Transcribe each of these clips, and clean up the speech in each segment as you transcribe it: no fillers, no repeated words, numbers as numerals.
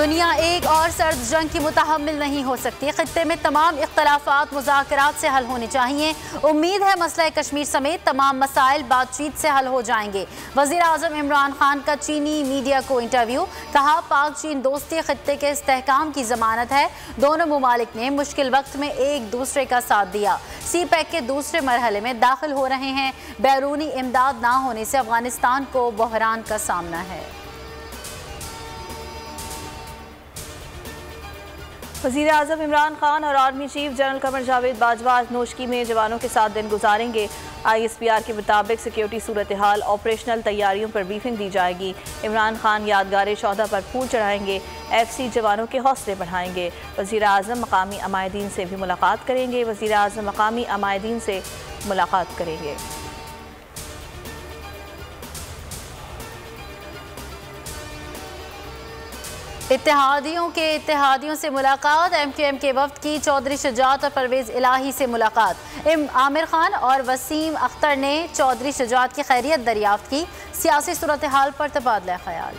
दुनिया एक और सर्द जंग की मुतहम्मिल नहीं हो सकती। खित्ते में तमाम इख्तलाफात मुज़ाकरात से हल होने चाहिए। उम्मीद है मसला कश्मीर समेत तमाम मसाइल बातचीत से हल हो जाएंगे। वज़ीर आज़म इमरान खान का चीनी मीडिया को इंटरव्यू। कहा, पाक चीन दोस्ती खित्ते के इस्तेहकाम की जमानत है। दोनों मुमालिक ने मुश्किल वक्त में एक दूसरे का साथ दिया। सी पैक के दूसरे मरहले में दाखिल हो रहे हैं। बैरूनी इमदाद ना होने से अफगानिस्तान को बहरान का सामना है। वज़ीर आज़म इमरान खान और army chief general Qamar Javed Bajwa आज नोशकी में जवानों के साथ दिन गुजारेंगे। ISPR के मुताबिक सिक्योरिटी सूरत हाल, ऑपरेशनल तैयारियों पर ब्रीफिंग दी जाएगी। इमरान खान यादगार शौहदा पर फूल चढ़ाएंगे। FC जवानों के हौसले बढ़ाएंगे। वज़ीर आज़म मकामी अमायदीन से भी मुलाकात करेंगे। वज़ीर आज़म मकामी अमायदीन से मुलाकात करेंगे। इत्तेहादियों से मुलाकात। MQM के वफ्द की चौधरी शुजात और परवेज़ इलाही से मुलाकात। आमिर खान और वसीम अख्तर ने चौधरी शुजात की खैरियत दरियाफ्त की। सियासी सूरत हाल पर तबादला ख्याल।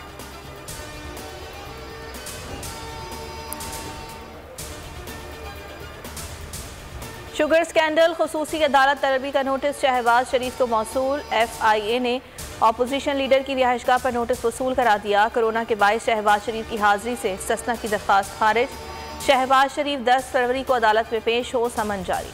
शुगर स्कैंडल खुसूसी अदालत तलबी का नोटिस शहबाज शरीफ को मौसूल। FIA ने अपोजिशन लीडर की रिहाइशगाह पर नोटिस वसूल करा दिया। कोरोना के बायस शहबाज शरीफ की हाजिरी से सस्ना की दरख्वास्त खारिज। शहबाज शरीफ 10 फरवरी को अदालत में पेश हो, समन जारी।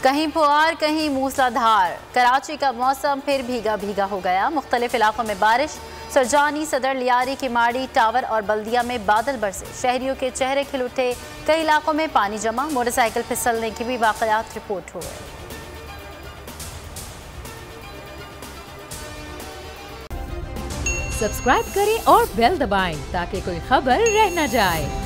कहीं फुआर कहीं मूसलाधार। कराची का मौसम फिर भीगा भीगा हो गया। मुख्तलिफ इलाकों में बारिश। सरजानी, सदर लियारी की माड़ी, टावर और बल्दिया में बादल बरसे। शहरियों के चेहरे खिल उठे। कई इलाकों में पानी जमा। मोटरसाइकिल फिसलने की भी वाकयात रिपोर्ट हुए। सब्सक्राइब करें और बेल दबाएं ताकि कोई खबर रह न जाए।